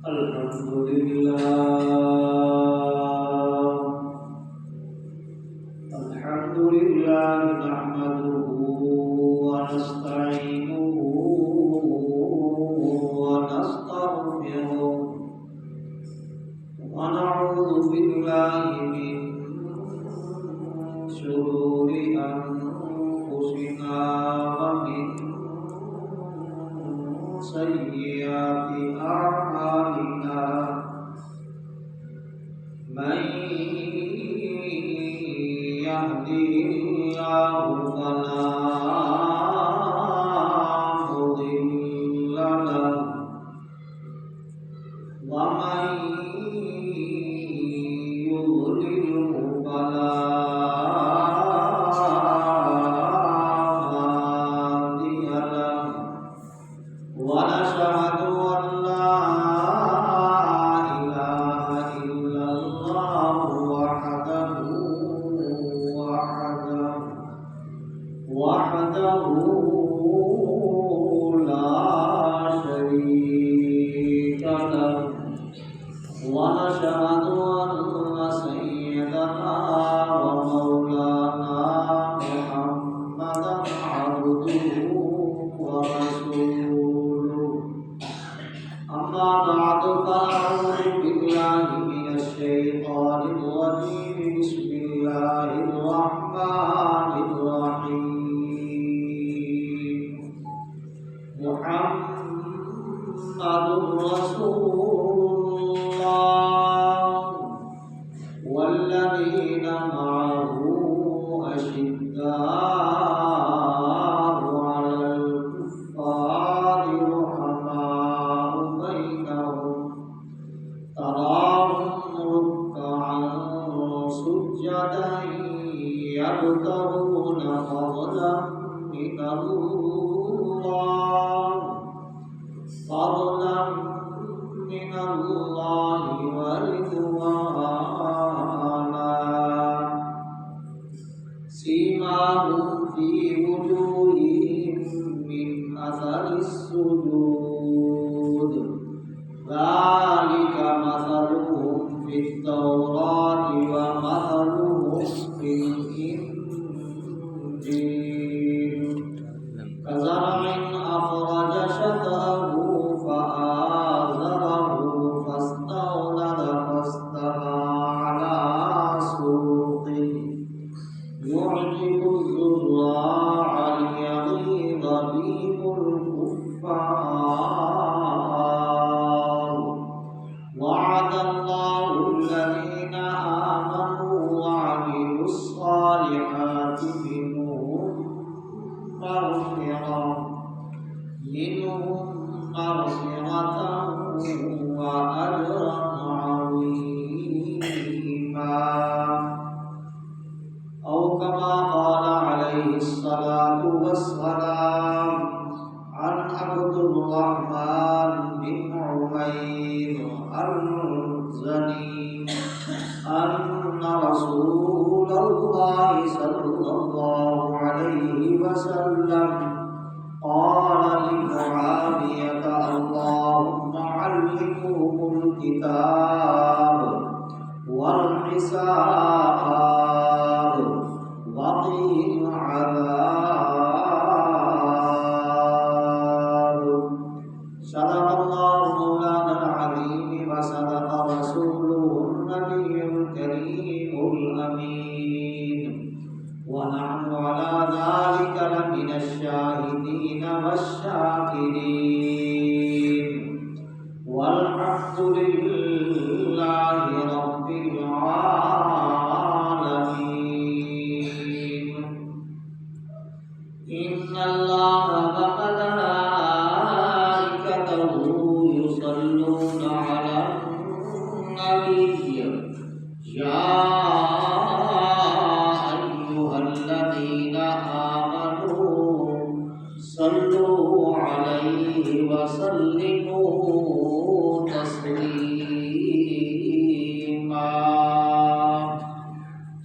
Alhamdulillah nahmaduhu wa nasta'inuhu wa nastaghfiruh wa na'udzu billahi min shururi anfusina wa min sayyiati a'malina. Man yahdihillahu fala mudilla lahu wa man yudlilhu fala hadiya lahu. Wa nashhadu an la وحده لا شريك له ونشهد أن سيدنا ومولانا محمدا عبده ورسوله. أما بعد فأعوذ بالله من الشيطان الرجيم. بسم الله الرحمن الرحيم. محمد رسول الله والذين معه أشداء على الكفار رحماء بينهم تراهم ركعا سجدا يبتغون فضلا من الله ورضوانا. سيماهم في وجوههم من أثر السجود ذلك مثلهم في التوراة ومثلهم في الإنجيل كزرع أخرج شطأه فآزره فاستغلظ فاستوى على سوقه يعجب الزراع ليغيظ بهم الكفار. وعد الله الذين آمنوا وعملوا الصالحات منهم مغفرة وأجرا عظيما. أو كما قال عليه الصلاة والسلام عن عبد الرحمن بن عمير الزني أن رسول الله صلى الله عليه وسلم قال لمعاوية اللهم علمهم الكتاب والحساب وقهم عذاب. صدق الله مولانا العظيم وصدق رسوله النبي الكريم الأمين. ونحن على ذلك لمن الشاهدين والشاكرين. والحمد لله رب العالمين. إن الله وملائكته يصلون على النبي يا الذين آمنوا صلوا عليه وسلموا تسليما.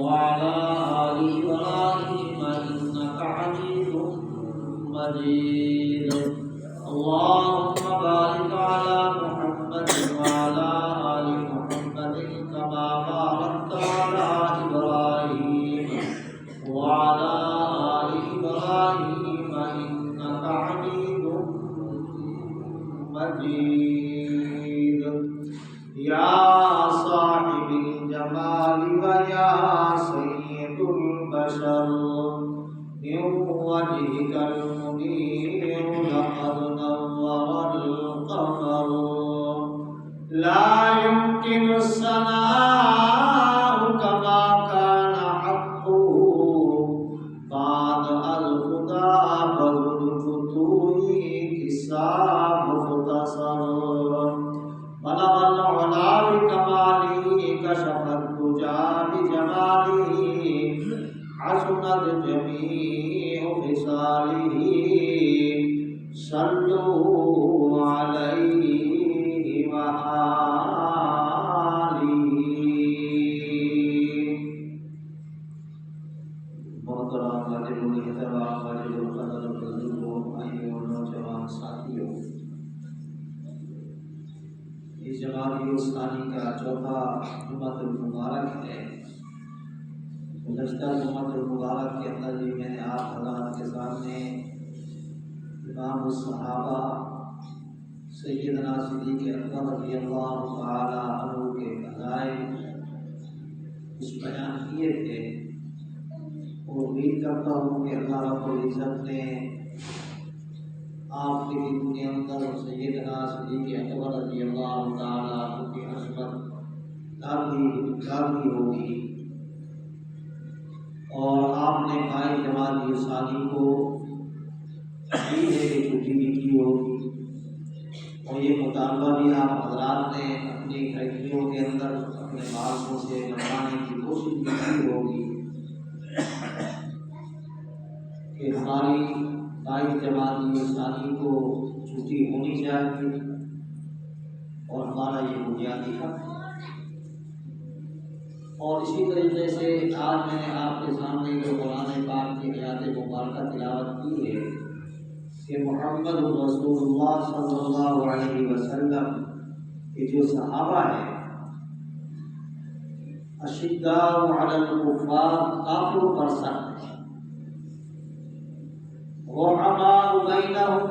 وعلى آل إبراهيم إنك حميد مجيد اللهم بارك على محمد وعلى آل محمد كما باركت على إبراهيم وعلى آل إبراهيم إنك حميد مجيد يا صاحب الجمال ويا سيد البشر من وجهك المنير لقد نور القمر لا يمكن الثناء كما كان حقه بعد الهدى بذل الفتوح كساب مختصر بلغ العلا بكماله كشف الدجى بجماله حسنت جميع خصاله صلوا عليه وآله محترم واجب الاحترام واجب القدر بزرگوں بھائیوں اور نوجوان ساتھیوں اس جماعت ثانی کا چوتھا جمعۃ المبارک ہے گزشتہ جمعۃ المبارک کے اندر بھی میں نے آپ حضرات کے سامنے امام الصحابہ سیدنا صدیق اکبر رضی اللہ تعالی عنہ کے فضائل کچھ بیان کیے تھے اور امید کرتا ہوں کہ اللہ رب العزت نے آپ کے دل کے اندر سیدنا صدیق اکبر رضی اللہ تعالی عنہ کی عظمت ڈالی ہوگی اور آپ نے بھائی جماعت ثانی کو چھٹی بھی کی ہوگی اور یہ مطالبہ بھی آپ حضرات نے اپنی فیکٹریوں کے اندر اپنے مالکوں سے منوانے کی کوشش بھی کی ہوگی کہ ہماری بھائی جماعت ثانی کو چھٹی ہونی چاہیے اور ہمارا یہ بنیادی حق ہے اور اسی طریقے سے آج میں نے آپ کے سامنے جو قرآن پاک کی آیات مبارکہ تلاوت کی ہے کہ محمد رسول اللہ صلی اللہ علیہ وسلم کے جو صحابہ ہیں اشداء علی الکفار کافروں پر سخت ہیں رحماء بینہم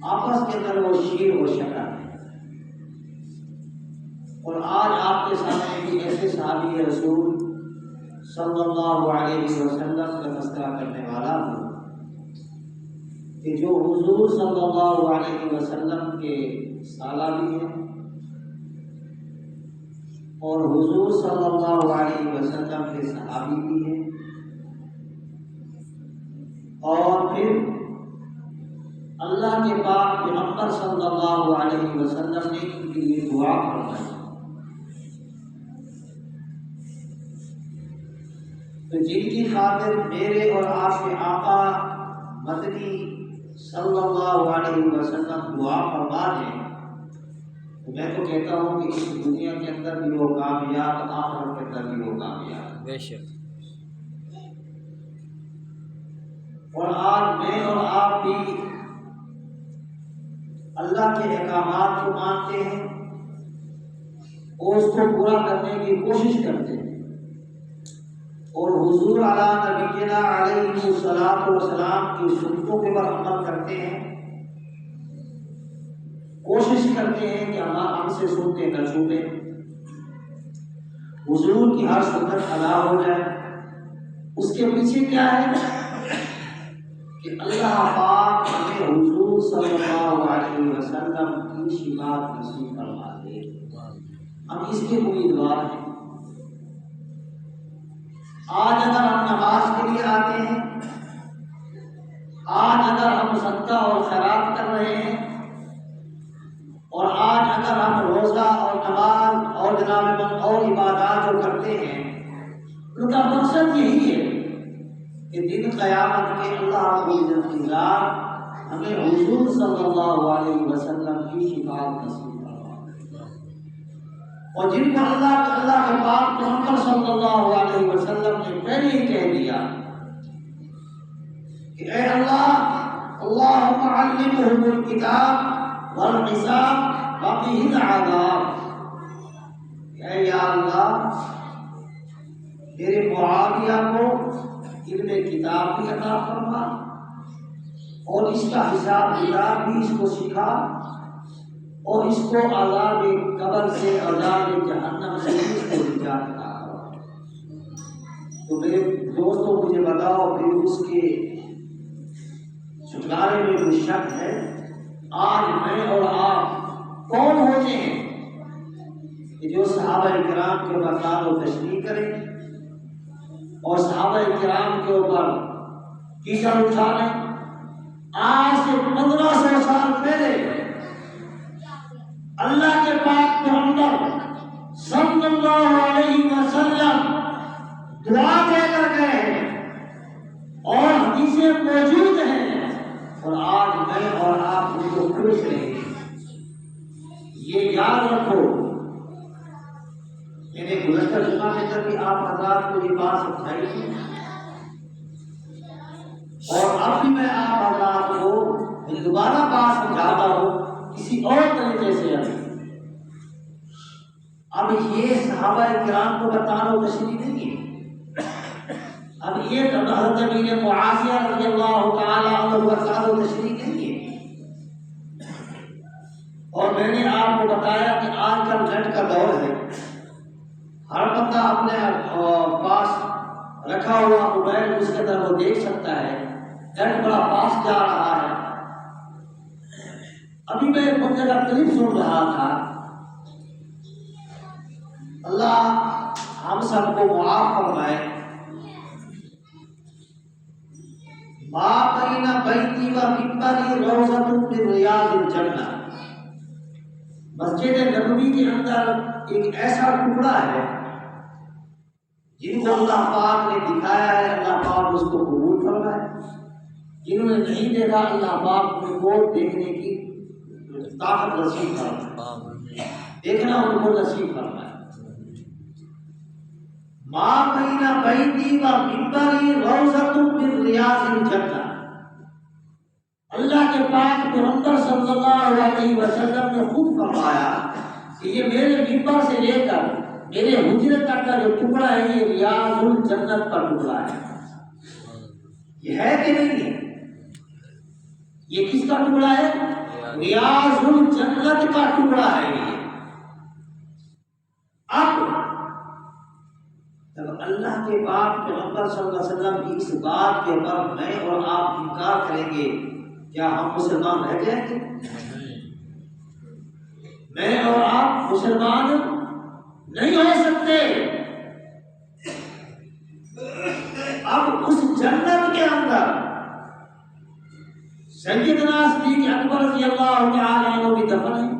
آپس کے اندر وہ شیر و شکر ہے اور آج آپ کے سامنے بھی ایسے صحابی رسول صلی اللہ علیہ وسلم کا تذکرہ کرنے والا ہوں کہ جو حضور صلی اللہ علیہ وسلم کے سالہ بھی ہیں اور حضور صلی اللہ علیہ وسلم کے صحابی بھی ہیں اور پھر اللہ کے پاک پیغمبر صلی اللہ علیہ وسلم نے ان کے لیے دعا فرمائی تو جن کی خاطر میرے اور آپ کے آقا مدنی صلی اللہ علیہ وسلم دعا فرما دیں تو میں تو کہتا ہوں کہ اس دنیا کے اندر بھی وہ کامیاب آخرت کے اندر بھی وہ کامیاب بے شک اور آج میں اور آپ بھی اللہ کے احکامات کو مانتے ہیں اور اس کو پورا کرنے کی کوشش کرتے ہیں اور حضور علی نبینا علیہ الصلوۃ والسلام کی سنتوں کے پر عمل کرتے ہیں کوشش کرتے ہیں کہ ہم سے سنتے نہ چھوٹیں حضور کی ہر سنت ادا ہو جائے اس کے پیچھے کیا ہے کہ اللہ پاک ہمیں حضور صلی اللہ علیہ وسلم کی شفاعت نصیب فرما دے ہم اس کے امیدوار ہیں آج اگر ہم نماز کے لیے آتے ہیں آج اگر ہم صدقہ اور خیرات کر رہے ہیں اور آج اگر ہم روزہ اور نماز اور جناب اور عبادات جو کرتے ہیں ان کا مقصد یہی ہے کہ دن قیامت کے اللہ رب العزت کی ذات ہمیں حضور صلی اللہ علیہ وسلم کی شفاعت نصیب فرمائے اور جن کو اللہ کے پاک پیغمبر صلی اللہ علیہ ويعلمهم الكتاب والحساب وقهم العذاب. اے یا اللہ میرے معاویہ کو علم کتاب بھی عطا فرما اور اس کا حساب کتاب بھی اس کو سکھا اور اس کو عذاب قبر سے عذاب جہنم سے اس کو نجات عطا کرو. تو میرے دوستوں مجھے بتاؤ پھر اس کے چھٹکارے میں کوئی شک ہے؟ آج میں اور آپ کون ہوتے ہیں کہ جو صحابہ کرام کے اوپر لعن و تشریح کریں اور صحابہ کرام کے اوپر کیچڑ اٹھا لیں؟ آج سے 1500 سال پہلے اللہ کے پاک پیغمبر صلی اللہ علیہ وسلم دعا دے کر گئے ہیں اور حدیثیں موجود ہیں اور آج میں اور آپ ان کو خوش رہیں گے. یہ یاد رکھو. میں نے گزشتہ جمعہ میں جب بھی آپ حضرات کو یہ بات سمجھائی تھی اور اب بھی میں آپ حضرات کو دوبارہ بات سمجھاتا ہوں کسی اور طریقے سے. اب یہ صحابہ کرام کو بتانا تشریح نہیں ہے. اب یہ حضرت امیر معاویہ رضی اللہ تعالی عنہ بتانا تشریح نہیں ہے. اور میں نے آپ کو بتایا کہ آج کل نیٹ کا دور ہے. ہر بندہ اپنے پاس رکھا ہوا موبائل اس کے اندر وہ دیکھ سکتا ہے. نیٹ بڑا پاس جا رہا ہے. ابھی میں ایک بندے کا کلپ سن رہا تھا. اللہ ہم سب کو معاف فرمائے. ما بین بیتی و منبری روضۃ من ریاض الجنہ. مسجد نبوی کے اندر ایک ایسا ٹکڑا ہے جن کو اللہ پاک نے دکھایا ہے. اللہ پاک اس کو قبول فرمائے. جنہوں نے نہیں دیکھا اللہ پاک ان کو دیکھنے کی طاقت نصیب فرمائے. دیکھنا ان کو نصیب فرمائے. ما بین بیتی و منبری روضۃ من ریاض الجنہ. اللہ کے پاک پیغمبر صلی اللہ علیہ وسلم نے خود فرمایا کہ یہ میرے منبر سے لے کر میرے حجرے تک کا جو ٹکڑا ہے یہ ریاض الجنت کا ٹکڑا ہے. یہ ہے کہ نہیں ہے؟ یہ کس کا ٹکڑا ہے؟ ریاض الجنت کا ٹکڑا ہے. یہ اب جب اللہ کے پاک پیغمبر صلی اللہ علیہ وسلم کی اس بات کے اوپر میں اور آپ انکار کریں گے کیا ہم مسلمان رہ جائیں گے؟ میں اور آپ مسلمان نہیں ہو سکتے. اب اس جنت کے اندر سیدنا صدیق اکبر رضی اللہ تعالی عنہ بھی دفن ہے.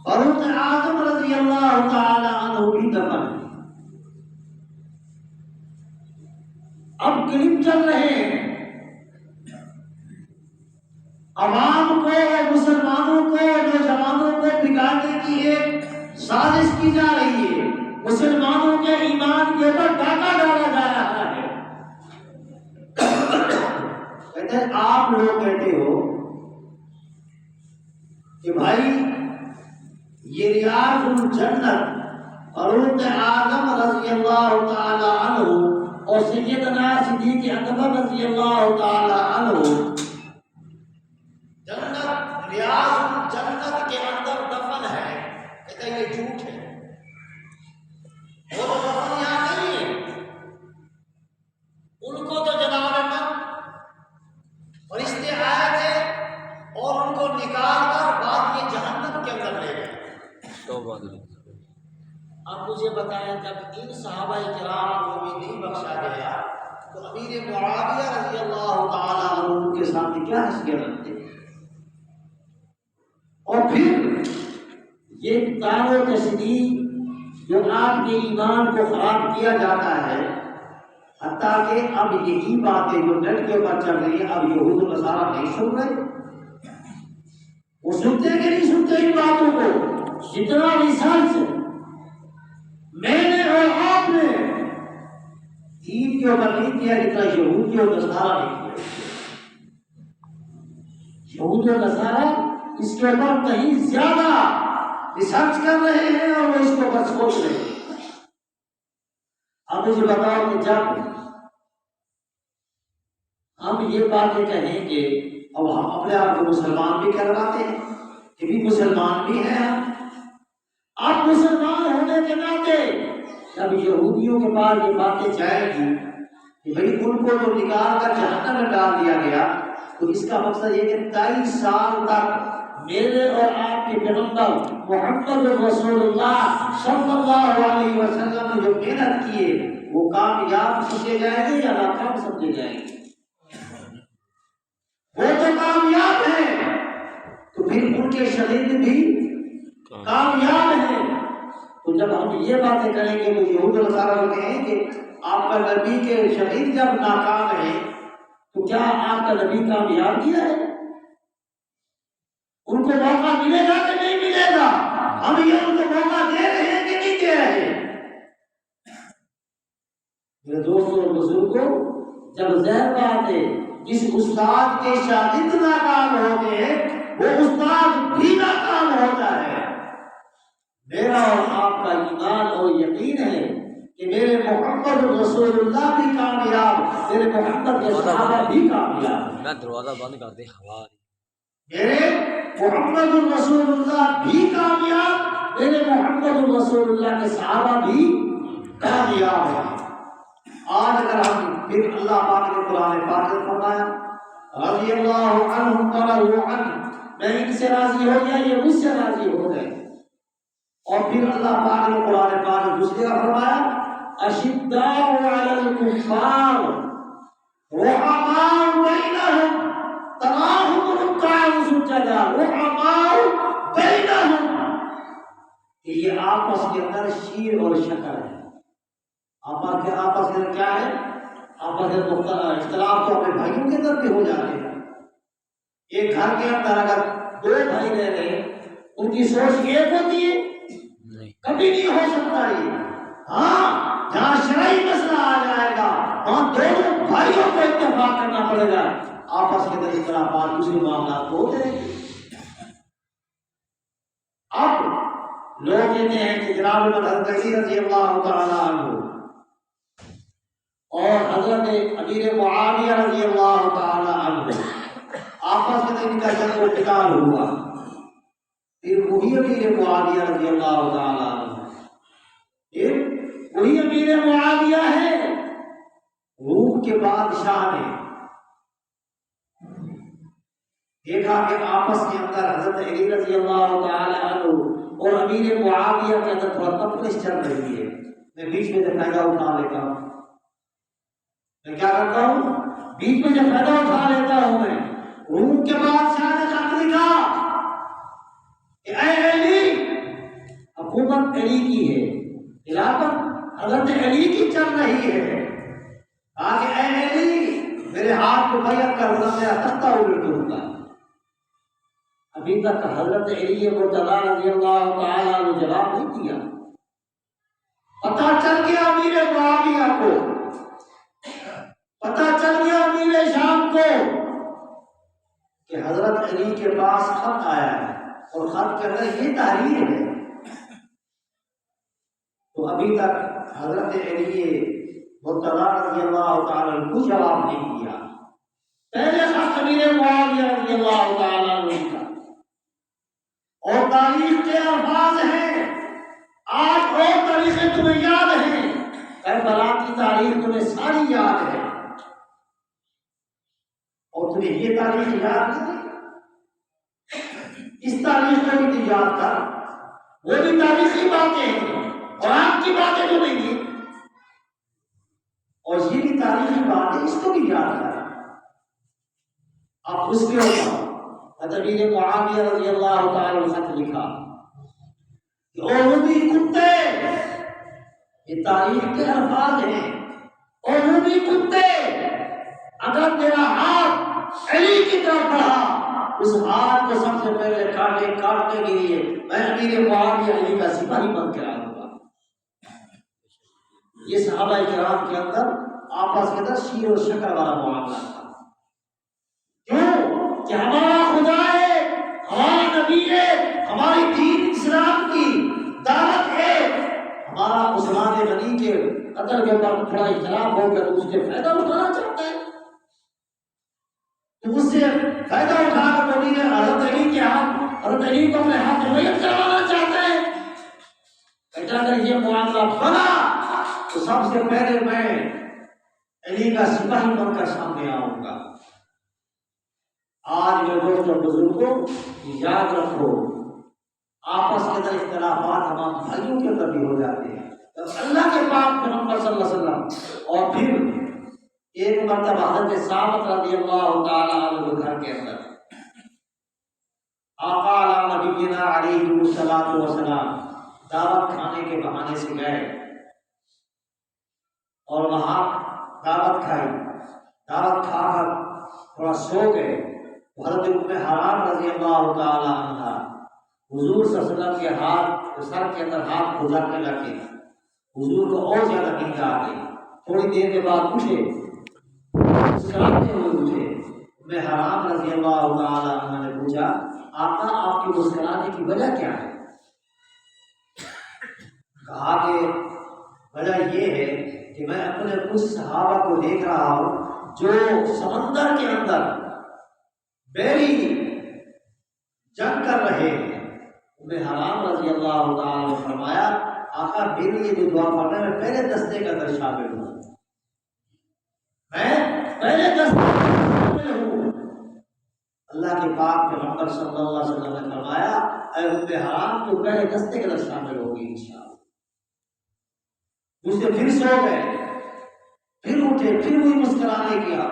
فاروق اعظم رضی اللہ تعالی عنہ بھی دفن ہے. اب کلپ چل رہے ہیں. عوام کو اور مسلمانوں کو نوجوانوں کو بگاڑنے کی ایک سازش کی جا رہی ہے. مسلمانوں کے ایمان کے اوپر ڈاکہ ڈالا جا رہا ہے. کہتے ہیں آپ لوگ کہتے ہو کہ بھائی یہ ریاض الجنت فاروق اعظم رضی اللہ تعالی عنہ اور سیدنا صدیق اکبر رضی اللہ تعالی عنہ جنت ریاض الجنت کے اندر دفن ہے. کہتے ہیں یہ جھوٹ ہے. وہ تو دفن یہاں نہیں ہے. ان کو تو جناب فرشتے آئے تھے اور ان کو نکال کر بعد میں جہنم کے اندر لے گئے. اب مجھے بتایا جب ان صحابہ کرام کو بھی نہیں بخشا گیا تو امیر معاویہ رضی اللہ تعالی عنہ کے سامنے کیا حیثیت رکھتے؟ اور پھر یہ طعن و تشریح جو آپ کے ایمان کو خراب کیا جاتا ہے حتیٰ کہ اب یہی باتیں جو نیٹ کے اوپر چل رہی ہیں اب یہود و نصارہ نہیں سن رہے. وہ سنتے کہ نہیں سنتے ان باتوں کو؟ جتنا ریسرچ میں نے اور آپ نے دین کے اوپر نہیں کیا جتنا یہود اور نصارہ نہیں کیا. یہود و نصارہ اس کے اوپر کہیں زیادہ ریسرچ کر رہے ہیں اور وہ اس کے اوپر سوچ رہے ہیں۔ اب مجھے بتاؤ کہ جب ہم یہ باتیں کہیں گے، اب ہم اپنے آپ کو مسلمان بھی کرواتے ہیں کہ بھی مسلمان بھی ہیں ہم۔ اب مسلمان ہونے کے ناطے جب یہودیوں کے پاس یہ باتیں جائیں گی کہ بھئی ان کو جو نکال کر جہنم میں ڈال دیا گیا، تو اس کا مقصد یہ کہ 23 سال تک میرے اور آپ کے پیغمبر محمد رسول اللہ صلی اللہ علیہ وسلم نے جو محنت کی ہے وہ کامیاب سمجھے جائیں گے یا ناکام سمجھے جائیں گے؟ وہ تو کامیاب ہیں، تو پھر ان کے شہید بھی کامیاب ہیں۔ تو جب ہم یہ باتیں کریں گے تو یہود و نصارہ کہیں کہ آپ کا نبی کے شہید جب ناکام ہے تو کیا آپ کا نبی کامیاب کیا ہے؟ ان کو موقع ملے گا کہ نہیں ملے گا؟ ہم یہ ان کو موقع دے رہے ہیں کہ نہیں دے رہے ہیں؟ میرے دوستوں اور بزرگوں، جب ظاہر بات ہے جس استاد کے شاگرد ناکام ہوتے ہیں وہ استاد بھی ناکام ہوتا ہے۔ میرا اور آپ کا ایمان اور یقین ہے کہ میرے محمد رسول اللہ بھی کامیاب، میرے محمد کے صحابہ بھی کامیاب۔ میں دروازہ بند کر دے، ہوا میرے محمد رسول اللہ بھی کامیاب، میرے محمد رسول اللہ کے صحابہ بھی کامیاب ہیں۔ آج اگر ہم پھر اللہ پاک نے قرآن پاک میں فرمایا رضی اللہ عنہم ورضوا عنہ، میں ان سے راضی ہو گیا یہ مجھ سے راضی ہو گئے۔ اور پھر اللہ پاک نے قرآن پاک میں دوسری جگہ فرمایا اشداء علی الکفار رحماء بینہم تراہم رکعا سجدا رحماء بینہم، کہ یہ آپس کے اندر شیر اور شکر ہے۔ آپس کے اندر کیا ہے؟ آپس کے اختلاف تو اپنے بھائیوں کے اندر بھی ہو جاتے ہیں۔ ایک گھر کے اندر اگر دو بھائی رہ رہے ہیں ان کی سوچ ایک ہوتی ہے؟ کبھی نہیں ہو سکتا یہ۔ ہاں، جہاں شرعی مسئلہ آ جائے گا وہاں دونوں بھائیوں کو اتفاق کرنا پڑے گا، آپس کے اندر اختلافات دوسرے معاملات کو ہوتے ہیں۔ اب لوگ کہتے ہیں کہ جناب حضرت علی رضی اللہ تعالیٰ عنہ اور حضرت امیر معاویہ رضی اللہ تعالیٰ عنہ آپس کے اندر ان کا جنگ و قتال ہوا، پھر وہی امیر معاویہ رضی اللہ تعالیٰ عنہ، پھر وہی امیر معاویہ ہے روم کے بادشاہ نے دیکھا کہ آپس کے اندر حضرت علی رضی اللہ تعالیٰ عنہ اور امیر معاویہ کے اندر تھوڑا تفریح چل رہی ہے، میں بیچ میں سے فائدہ اٹھا لیتا ہوں۔ میں کیا کرتا ہوں؟ بیچ میں سے فائدہ اٹھا لیتا ہوں۔ میں روم کے بادشاہ نے خط لکھا کہ اے علی، حکومت علی کی ہے، خلافت حضرت علی کی چل رہی ہے، آگے اے علی میرے ہاتھ کو بیعت کر ورنہ میرا تختہ الٹ دوں گا۔ ابھی تک حضرت علی مرتضیٰ رضی اللہ تعالیٰ نے جواب نہیں دیا۔ پتہ چل گیا امیر معاویہ کو، پتہ چل گیا امیر شام کو کہ حضرت علی کے پاس خط آیا ہے اور خط کے اندر یہ تحریر ہے، تو ابھی تک حضرت علی مرتضیٰ رضی اللہ تعالیٰ نے کوئی جواب نہیں دیا۔ پہلے خط امیر معاویہ رضی اللہ تعالیٰ نے لکھا اور تاریخ کے الفاظ ہیں، آج اور تاریخیں تمہیں یاد ہیں، کربلا کی تاریخ تمہیں ساری یاد ہے، اور تمہیں یہ تاریخ یاد نہیں، اس تاریخ کو بھی تو یاد کر، وہ بھی تاریخی باتیں ہیں، قرآن کی باتیں تو نہیں ہیں، اور یہ بھی تاریخی بات ہے، اس کو بھی یاد کر۔ اب اس کے اوپر امیر معاویہ رضی اللہ تعالیٰ نے خط لکھا کہ اولودی کتے، یہ تاریخ کے الفاظ ہیں، اولودی کتے، اگر تیرا ہاتھ علی کی طرف بڑھا اس ہاتھ کو سب سے پہلے کاٹنے کے لیے میں امیر معاویہ علی کا سپاہی بن کے آ دوں گا۔ یہ صحابہ کرام کے اندر آپس کے اندر شیر و شکر والا معاملہ تھا، کیوں کہ ہمارا خدا قتل کے بعد تھوڑا اختلاف ہو کر اس سے فائدہ اٹھانا چاہتا ہے، تو اس سے فائدہ اٹھا کر نبی نے حضرت علی کے ہاتھ، حضرت علی کو اپنے ہاتھ میں بیعت کروانا چاہتا ہے۔ بیٹا اگر یہ معاملہ بنا تو سب سے پہلے میں علی کا سپاہی بن کر سامنے آؤں گا۔ آج میرے دوستوں بزرگوں یاد رکھو، آپس کے اندر اختلافات تمام بھائیوں کے اندر بھی ہو جاتے ہیں، اللہ کے پاک پیغمبر صلی اللہ علیہ وسلم اور پھر ایک مرتبہ حضرت ثابت رضی اللہ تعالی عنہ کے گھر کے اندر آقا علی نبینا علیہ الصلوۃ والسلام دعوت کھانے کے بہانے سے گئے اور وہاں دعوت کھائی، دعوت کھا کر تھوڑا سو گئے۔ حضرت ام حرام رضی اللہ تعالی عنہ حضور صلی اللہ علیہ وسلم کے ہاتھ سر کے اندر ہاتھ گزارنے لگے، حضور کو اور زیادہ نیند آ گئی۔ تھوڑی دیر کے بعد اٹھے، مسکراتے ہوئے اٹھے۔ ام حرام رضی اللہ تعالی عنہ نے پوچھا، آقا آپ کی مسکرانے کی وجہ کیا ہے؟ کہا کہ وجہ یہ ہے کہ میں اپنے کچھ صحابہ کو دیکھ رہا ہوں جو سمندر کے اندر بیڑی جنگ کر رہے ہیں۔ ام حرام رضی اللہ تعالی نے فرمایا، آقا میرے لیے جو دعا پڑھنا ہے میں پہلے دستے کے اندر شامل ہوں، میں پہلے دستے کے اندر شامل ہوں۔ اللہ کے پاک پیغمبر صلی اللہ علیہ وسلم نے فرمایا، اے ام حرام تو پہلے دستے کے اندر شامل ہوگی انشاءاللہ۔ دوسرے پھر سو گئے، پھر اٹھے، پھر وہی مسکرانے کیا۔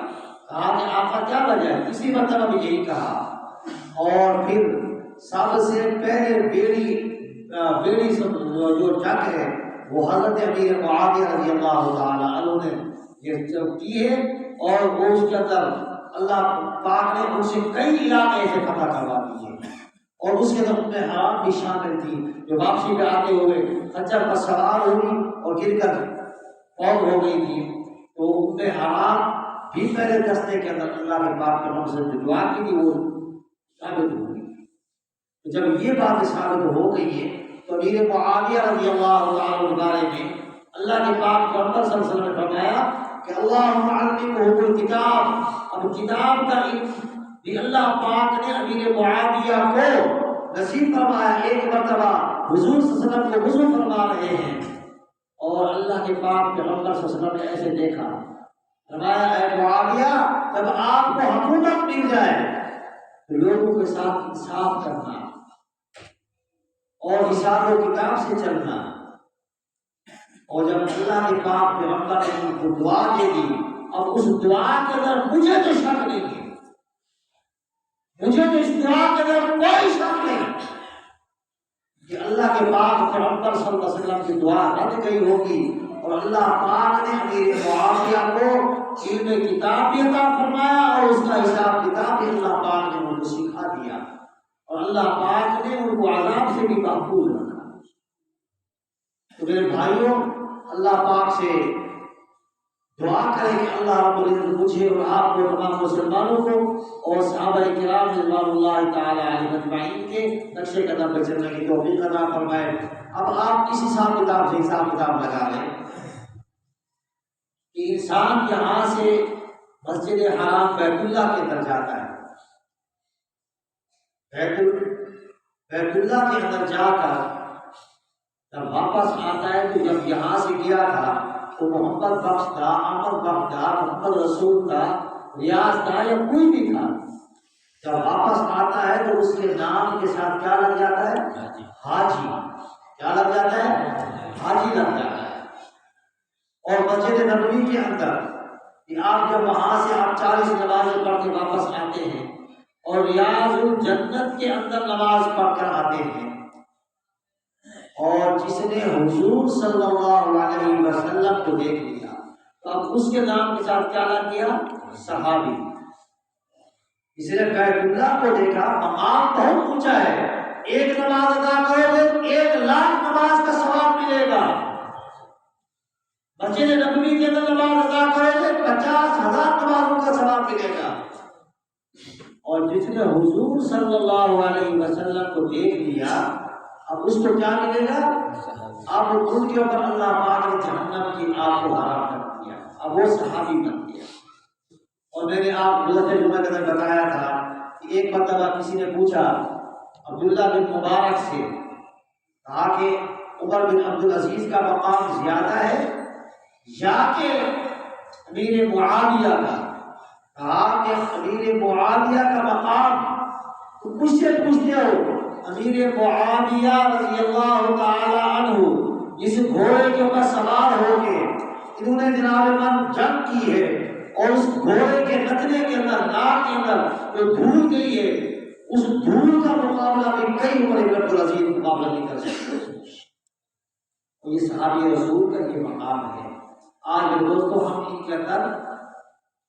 کہا کہ آقا کیا وجہ ہے؟ اسی مرتبہ بھی یہی کہا، اور پھر سب سے پہلے بیڑی جو جنگ ہے وہ حضرت امیر معاویہ رضی اللہ تعالی عنہ نے یہ جب کی ہے، اور وہ اس کے اندر اللہ پاک نے ان سے کئی علاقے ایسے فتح کروا دیے، اور اس کے اندر ام حرام بھی شامل تھی جو واپسی پہ آتے ہوئے خچر پر سوار ہوئی اور گر کر فوت ہو گئی تھی۔ تو ام حرام بھی پہلے دستے کے اندر اللہ کے پاک کے نام سے جو دعا کی تھی وہ ثابت ہو گئی۔ تو جب یہ بات ثابت ہو گئی ہے تو امیر معاویہ رضی اللہ تعالی عنہ کے بارے میں اللہ کے پاک پیغمبر صلی اللہ علیہ وسلم نے فرمایا کہ اللہم علمہ الکتاب، اب کتاب کا علم بھی اللہ پاک نے امیر معاویہ کو نصیب فرمایا۔ ایک مرتبہ حضور صلی اللہ علیہ وسلم کو وضو فرما رہے ہیں اور اللہ کے پاک پیغمبر صلی اللہ علیہ وسلم نے ایسے دیکھا، فرمایا اے معاویہ جب آپ کو حکومت مل جائے تو لوگوں کے ساتھ انصاف کرنا اور حساب و کتاب سے چلنا، اور جب اللہ کے پاک پیغمبر نے ان کو دعا دے دی، اب اس دعا کے اندر مجھے تو شک نہیں ہے، مجھے تو اس دعا کے اندر کوئی شک نہیں کہ اللہ کے پاک پیغمبر صلی اللہ علیہ وسلم کی دعا رد گئی ہوگی، اور اللہ پاک نے امیر معاویہ کو علم کتاب بھی عطا فرمایا اور اس کا حساب کتاب بھی اللہ پاک نے ان کو سکھا دیا، اور اللہ پاک نے ان کو عذاب سے بھی محفوظ رکھا۔ تو میرے بھائیوں، اللہ پاک سے دعا کریں کہ اللہ رب العزت مجھے اور آپ کو، تمام مسلمانوں کو اور صحابہ کرام رضوان اللہ تعالی علیہم اجمعین کے نقشے قدم پر چلنے کی توفیق عطا فرمائے۔ اب آپ اس حساب کتاب سے حساب کتاب لگا لیں کہ انسان یہاں سے مسجد حرام بیت اللہ کے اندر جاتا ہے، بیت اللہ کے اندر جا کر جب واپس آتا ہے تو جب یہاں سے گیا تھا تو محمد بخش تھا، احمد بخش تھا، محمد رسول تھا، ریاض تھا یا کوئی بھی تھا، جب واپس آتا ہے تو اس کے نام کے ساتھ کیا لگ جاتا ہے؟ حاجی۔ کیا لگ جاتا ہے؟ حاجی لگ جاتا ہے۔ اور مسجد نبوی کے اندر کہ آپ جب وہاں سے آپ 40 نمازیں پڑھ کے واپس آتے ہیں اور ریاض الجنت کے اندر نماز پڑھ کر آتے ہیں، اور جس نے حضور صلی اللہ علیہ وسلم کو دیکھ لیا تو اب اس کے نام کے ساتھ کیا لگ گیا؟ صحابی۔ اس نے بیت اللہ کو دیکھا، مقام بہت اونچا ہے، ایک نماز ادا کرو گے 1,00,000 نماز کا ثواب ملے گا، مسجد نبوی کے اندر نماز ادا کرو گے 50,000 نمازوں کا ثواب ملے گا۔ اور جس نے حضور صلی اللہ علیہ وسلم کو دیکھ لیا اب اس کو کیا ملے گا؟ اب ان کے اوپر اللہ پاک نے جہنم کی آگ کو حرام کر دیا، اب وہ صحابی بن گیا۔ اور میں نے آپ گزشتہ جمعہ کے اندر بتایا تھا کہ ایک مرتبہ کسی نے پوچھا عبداللہ بن مبارک سے، کہا کہ عمر بن عبدالعزیز کا مقام زیادہ ہے یا کہ امیر معاویہ کا؟ کہا کہ امیر معاویہ کا مقام تو مجھ سے پوچھتے ہو، امیر معاویہ رضی اللہ تعالی عنہ جس گھوڑے کے اوپر سوار ہو کے انہوں نے جناب من جنگ کی ہے اور اس گھوڑے کے نتنے کے اندر ناک کے اندر جو دھول گئی ہے، اس دھول کا مقابلہ بھی کئی عمر بن عبدالعزیز مقابلہ نہیں کر سکتے۔ یہ صحابی رسول کا یہ مقام ہے۔ آج میرے دوستو ہم ان کے اندر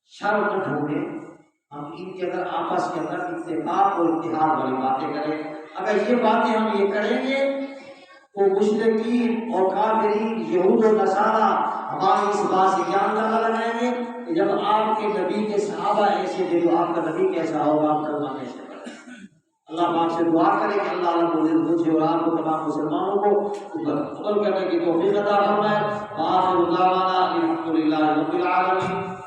شرم نہ ڈھونڈیں، ہم ان کے اندر آپس کے اندر اتفاق اور اتحاد والی باتیں کریں۔ اگر یہ باتیں ہم یہ کریں گے تو مشرکین اور کافرین یہود و نصارہ ہماری اس بات سے کیا اندازہ لگائیں گے کہ جب آپ کے نبی کے صحابہ ایسے تھے تو آپ کا نبی کیسا ہوگا، آپ کلمہ کیسے پڑھیں۔ اللہ پاک سے دعا کرے کہ اللہ رب العزت مجھے اور آپ کو تمام مسلمانوں کو عمل کرنے کی توفیق عطا فرمائے۔ وآخر دعوانا الحمد للہ رب العالمین۔